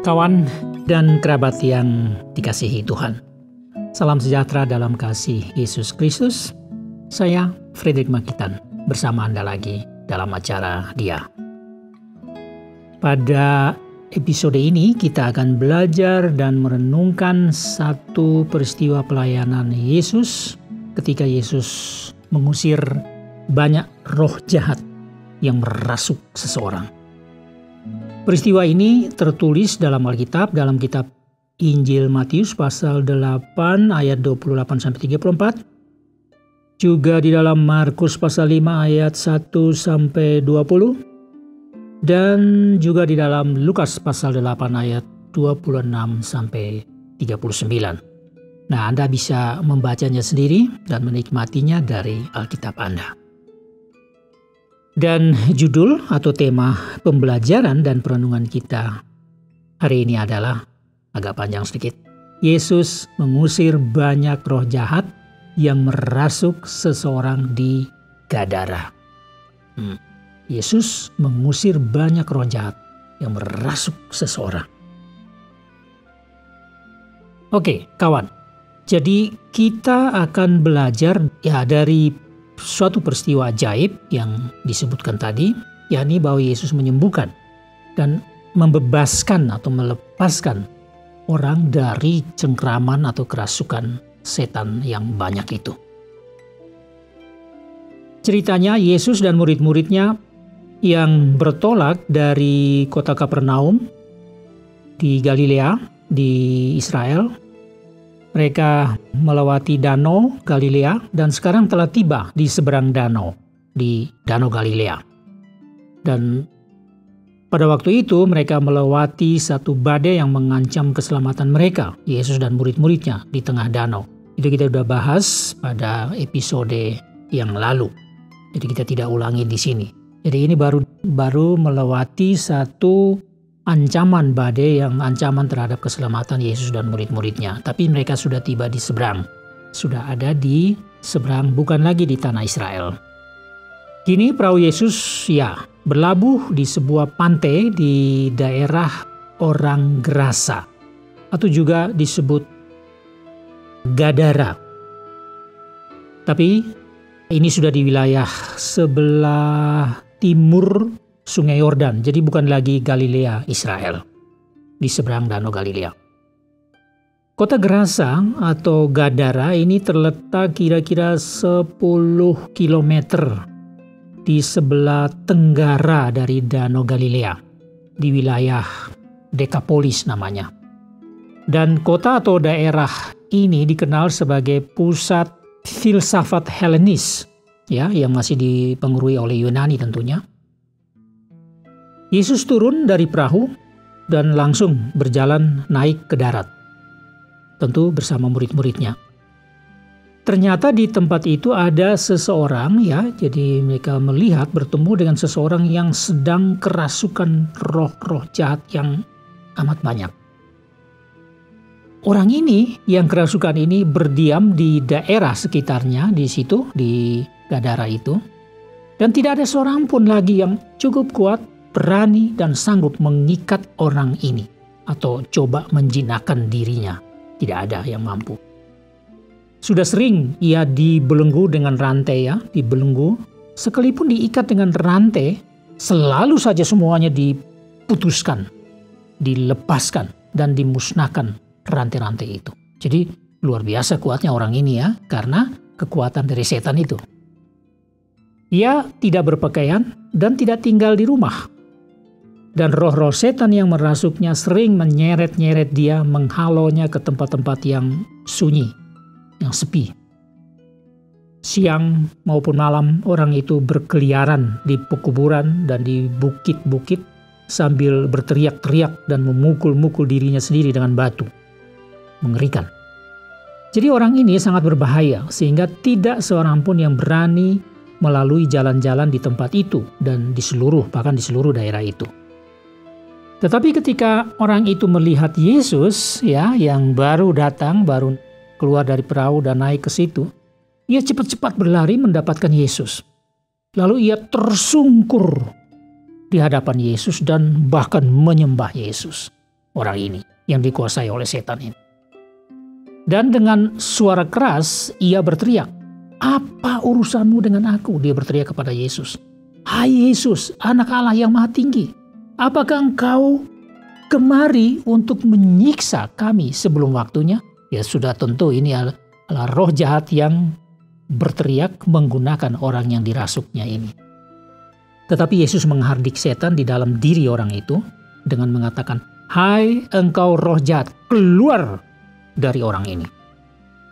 Kawan dan kerabat yang dikasihi Tuhan, salam sejahtera dalam kasih Yesus Kristus. Saya Frederick Makitan bersama Anda lagi dalam acara Dia. Pada episode ini kita akan belajar dan merenungkan satu peristiwa pelayanan Yesus ketika Yesus mengusir banyak roh jahat yang merasuk seseorang. Peristiwa ini tertulis dalam Alkitab, dalam kitab Injil Matius pasal 8 ayat 28-34. Juga di dalam Markus pasal 5 ayat 1-20. Dan juga di dalam Lukas pasal 8 ayat 26-39. Nah, Anda bisa membacanya sendiri dan menikmatinya dari Alkitab Anda. Dan judul atau tema pembelajaran dan perenungan kita hari ini adalah agak panjang sedikit. Yesus mengusir banyak roh jahat yang merasuk seseorang di Gadara. Yesus mengusir banyak roh jahat yang merasuk seseorang. Oke, kawan. Jadi kita akan belajar dari suatu peristiwa ajaib yang disebutkan tadi, yakni bahwa Yesus menyembuhkan dan membebaskan atau melepaskan orang dari cengkraman atau kerasukan setan yang banyak itu. Ceritanya Yesus dan murid-muridnya yang bertolak dari kota Kapernaum di Galilea, di Israel. Mereka melewati danau Galilea dan sekarang telah tiba di seberang danau, di danau Galilea. Dan pada waktu itu mereka melewati satu badai yang mengancam keselamatan mereka, Yesus dan murid-muridnya di tengah danau. Itu kita sudah bahas pada episode yang lalu. Jadi kita tidak ulangi di sini. Jadi ini baru melewati satu ancaman badai yang ancaman terhadap keselamatan Yesus dan murid-muridnya. Tapi mereka sudah tiba di seberang. Sudah ada di seberang, bukan lagi di tanah Israel. Kini perahu Yesus berlabuh di sebuah pantai di daerah orang Gerasa. Atau juga disebut Gadara. Tapi ini sudah di wilayah sebelah timur Sungai Yordan, jadi bukan lagi Galilea, Israel, di seberang danau Galilea. Kota Gerasa atau Gadara ini terletak kira-kira 10 km di sebelah tenggara dari danau Galilea, di wilayah Dekapolis namanya. Dan kota atau daerah ini dikenal sebagai pusat filsafat Helenis, yang masih dipengaruhi oleh Yunani tentunya. Yesus turun dari perahu dan langsung berjalan naik ke darat, tentu bersama murid-muridnya. Ternyata di tempat itu ada seseorang, jadi mereka melihat bertemu dengan seseorang yang sedang kerasukan roh-roh jahat yang amat banyak. Orang ini yang kerasukan ini berdiam di daerah sekitarnya, di situ, di Gadara itu. Dan tidak ada seorang pun lagi yang cukup kuat, berani dan sanggup mengikat orang ini atau coba menjinakkan dirinya. Tidak ada yang mampu. Sudah sering ia dibelenggu dengan rantai, dibelenggu. Sekalipun diikat dengan rantai, selalu saja semuanya diputuskan, dilepaskan dan dimusnahkan rantai-rantai itu. Jadi luar biasa kuatnya orang ini karena kekuatan dari setan itu. Ia tidak berpakaian dan tidak tinggal di rumah. Dan roh-roh setan yang merasuknya sering menyeret-nyeret dia, menghalonya ke tempat-tempat yang sunyi, yang sepi. Siang maupun malam orang itu berkeliaran di pekuburan dan di bukit-bukit sambil berteriak-teriak dan memukul-mukul dirinya sendiri dengan batu. Mengerikan. Jadi orang ini sangat berbahaya sehingga tidak seorang pun yang berani melalui jalan-jalan di tempat itu dan bahkan di seluruh daerah itu. Tetapi ketika orang itu melihat Yesus yang baru datang, baru keluar dari perahu dan naik ke situ, ia cepat-cepat berlari mendapatkan Yesus. Lalu ia tersungkur di hadapan Yesus dan bahkan menyembah Yesus. orang ini yang dikuasai oleh setan ini. Dan dengan suara keras ia berteriak, "Apa urusanmu dengan aku?" Dia berteriak kepada Yesus. "Hai Yesus, Anak Allah yang Maha Tinggi, apakah engkau kemari untuk menyiksa kami sebelum waktunya?" Ya sudah tentu ini adalah roh jahat yang berteriak menggunakan orang yang dirasuknya ini. Tetapi Yesus menghardik setan di dalam diri orang itu dengan mengatakan, "Hai engkau roh jahat, keluar dari orang ini."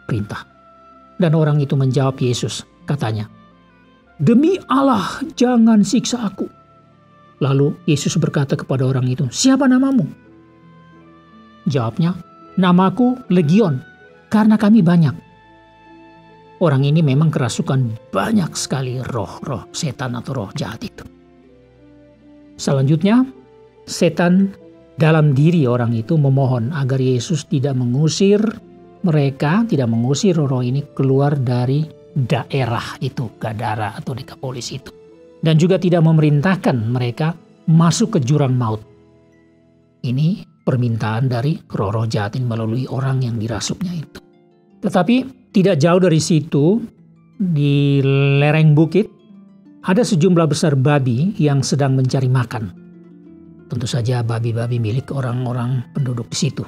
Perintah. Dan orang itu menjawab Yesus, katanya, "Demi Allah, jangan siksa aku." Lalu Yesus berkata kepada orang itu, "Siapa namamu?" Jawabnya, "Namaku Legion, karena kami banyak." Orang ini memang kerasukan banyak sekali roh-roh setan atau roh jahat itu. Selanjutnya, setan dalam diri orang itu memohon agar Yesus tidak mengusir mereka, tidak mengusir roh ini keluar dari daerah itu, Gadara atau Dekapolis itu. Dan juga tidak memerintahkan mereka masuk ke jurang maut. Ini permintaan dari roh-roh jahat ini melalui orang yang dirasuknya itu. Tetapi tidak jauh dari situ, di lereng bukit, ada sejumlah besar babi yang sedang mencari makan. Tentu saja babi-babi milik orang-orang penduduk di situ.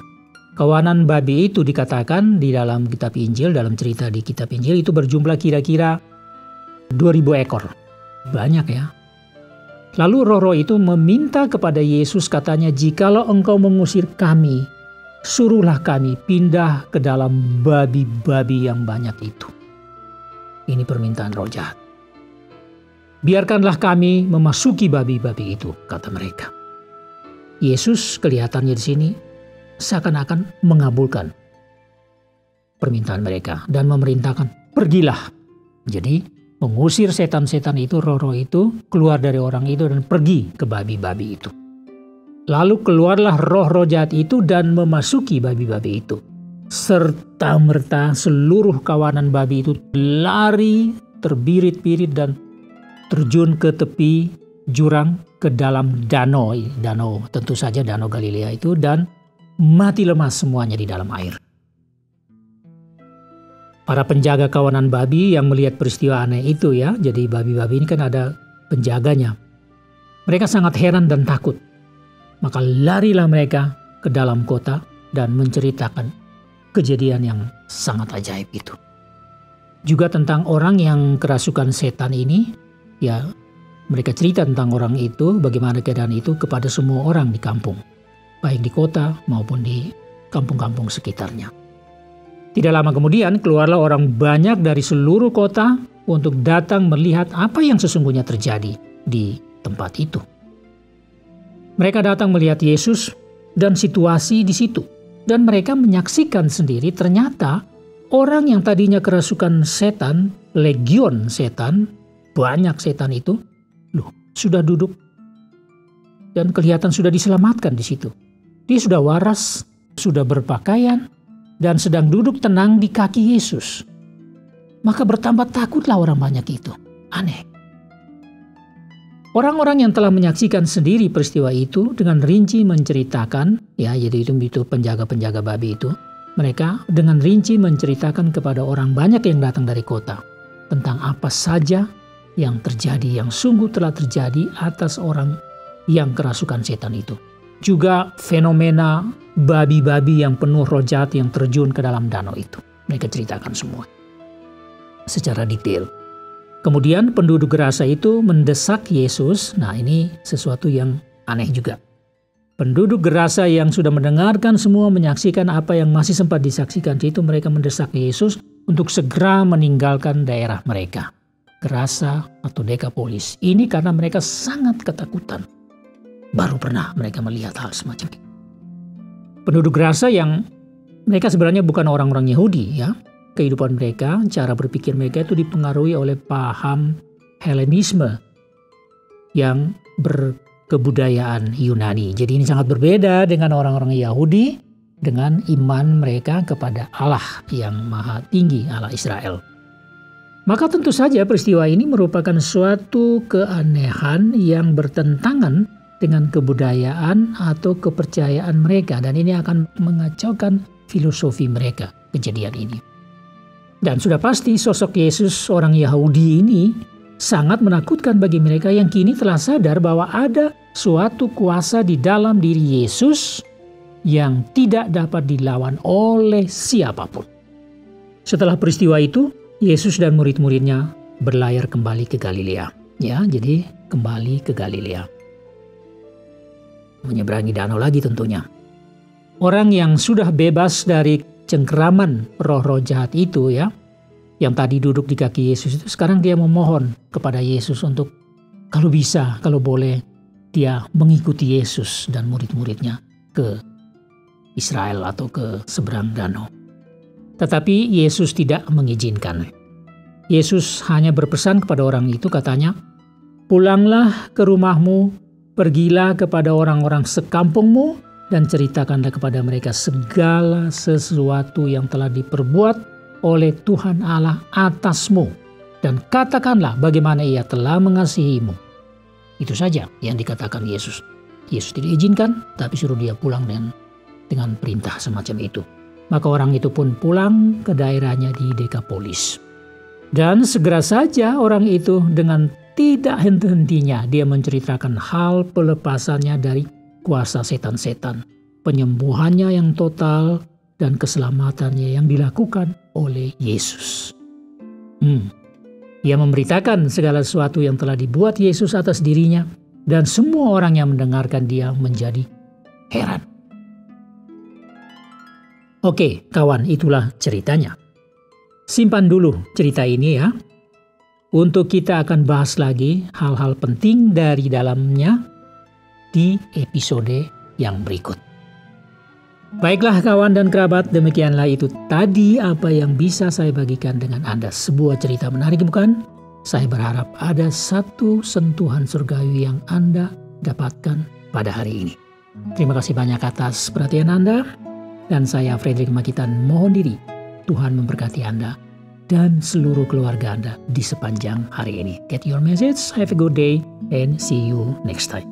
Kawanan babi itu dikatakan di dalam kitab Injil, dalam cerita di kitab Injil itu berjumlah kira-kira 2000 ekor. Banyak ya. Lalu roh-roh itu meminta kepada Yesus, katanya, "Jikalau engkau mengusir kami, suruhlah kami pindah ke dalam babi-babi yang banyak itu." Ini permintaan roh jahat. "Biarkanlah kami memasuki babi-babi itu," kata mereka. Yesus kelihatannya di sini seakan-akan mengabulkan permintaan mereka dan memerintahkan, "Pergilah." Jadi mengusir setan-setan itu, roh-roh itu keluar dari orang itu dan pergi ke babi-babi itu. Lalu keluarlah roh-roh jahat itu dan memasuki babi-babi itu. Serta-merta seluruh kawanan babi itu lari terbirit-birit dan terjun ke tepi jurang ke dalam danau. Danau, tentu saja danau Galilea itu, dan mati lemas semuanya di dalam air. Para penjaga kawanan babi yang melihat peristiwa aneh itu ya, jadi babi-babi ini kan ada penjaganya. Mereka sangat heran dan takut. Maka larilah mereka ke dalam kota dan menceritakan kejadian yang sangat ajaib itu. Juga tentang orang yang kerasukan setan ini, ya mereka cerita tentang orang itu, bagaimana keadaan itu kepada semua orang di kampung. Baik di kota maupun di kampung-kampung sekitarnya. Tidak lama kemudian keluarlah orang banyak dari seluruh kota untuk datang melihat apa yang sesungguhnya terjadi di tempat itu. Mereka datang melihat Yesus dan situasi di situ. Dan mereka menyaksikan sendiri ternyata orang yang tadinya kerasukan setan, legion setan, banyak setan itu, sudah duduk dan kelihatan sudah diselamatkan di situ. Dia sudah waras, sudah berpakaian, dan sedang duduk tenang di kaki Yesus. Maka bertambah takutlah orang banyak itu. Aneh. Orang-orang yang telah menyaksikan sendiri peristiwa itu dengan rinci menceritakan, ya jadi itu penjaga-penjaga babi itu, mereka dengan rinci menceritakan kepada orang banyak yang datang dari kota tentang apa saja yang terjadi, yang sungguh telah terjadi atas orang yang kerasukan setan itu. Juga fenomena babi-babi yang penuh roh jahat yang terjun ke dalam danau itu. Mereka ceritakan semua secara detail. Kemudian penduduk Gerasa itu mendesak Yesus. Nah ini sesuatu yang aneh juga. Penduduk Gerasa yang sudah mendengarkan semua, menyaksikan apa yang masih sempat disaksikan itu, mereka mendesak Yesus untuk segera meninggalkan daerah mereka. Gerasa atau Dekapolis. Ini karena mereka sangat ketakutan. Baru pernah mereka melihat hal semacam itu. Penduduk Gerasa yang mereka sebenarnya bukan orang-orang Yahudi ya. Kehidupan mereka, cara berpikir mereka itu dipengaruhi oleh paham Helenisme yang berkebudayaan Yunani. Jadi ini sangat berbeda dengan orang-orang Yahudi dengan iman mereka kepada Allah yang maha tinggi, Allah Israel. Maka tentu saja peristiwa ini merupakan suatu keanehan yang bertentangan dengan kebudayaan atau kepercayaan mereka, dan ini akan mengacaukan filosofi mereka, kejadian ini. Dan sudah pasti sosok Yesus orang Yahudi ini sangat menakutkan bagi mereka yang kini telah sadar bahwa ada suatu kuasa di dalam diri Yesus yang tidak dapat dilawan oleh siapapun. Setelah peristiwa itu, Yesus dan murid-muridnya berlayar kembali ke Galilea. Ya, jadi kembali ke Galilea. Menyeberangi danau lagi tentunya. Orang yang sudah bebas dari cengkeraman roh-roh jahat itu ya, yang tadi duduk di kaki Yesus itu, sekarang dia memohon kepada Yesus untuk kalau bisa, kalau boleh, dia mengikuti Yesus dan murid-muridnya ke Israel atau ke seberang danau. Tetapi Yesus tidak mengizinkan. Yesus hanya berpesan kepada orang itu, katanya, "Pulanglah ke rumahmu, pergilah kepada orang-orang sekampungmu, dan ceritakanlah kepada mereka segala sesuatu yang telah diperbuat oleh Tuhan Allah atasmu, dan katakanlah bagaimana Ia telah mengasihimu." Itu saja yang dikatakan Yesus. Yesus tidak izinkan, tapi suruh dia pulang dengan perintah semacam itu. Maka orang itu pun pulang ke daerahnya di Dekapolis. Dan segera saja orang itu dengan tidak henti-hentinya dia menceritakan hal pelepasannya dari kuasa setan-setan, penyembuhannya yang total, dan keselamatannya yang dilakukan oleh Yesus. Ia memberitakan segala sesuatu yang telah dibuat Yesus atas dirinya, dan semua orang yang mendengarkan dia menjadi heran. Oke, kawan, itulah ceritanya. Simpan dulu cerita ini ya. Untuk kita akan bahas lagi hal-hal penting dari dalamnya di episode yang berikut. Baiklah kawan dan kerabat, demikianlah itu tadi apa yang bisa saya bagikan dengan Anda. Sebuah cerita menarik bukan? Saya berharap ada satu sentuhan surgawi yang Anda dapatkan pada hari ini. Terima kasih banyak atas perhatian Anda. Dan saya Frederick Makitan mohon diri, Tuhan memberkati Anda dan seluruh keluarga Anda di sepanjang hari ini. Get your message, have a good day, and see you next time.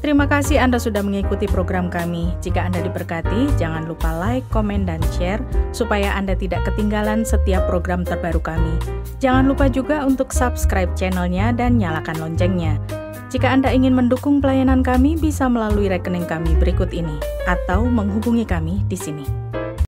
Terima kasih Anda sudah mengikuti program kami. Jika Anda diberkati, jangan lupa like, komen, dan share supaya Anda tidak ketinggalan setiap program terbaru kami. Jangan lupa juga untuk subscribe channelnya dan nyalakan loncengnya. Jika Anda ingin mendukung pelayanan kami, bisa melalui rekening kami berikut ini atau menghubungi kami di sini.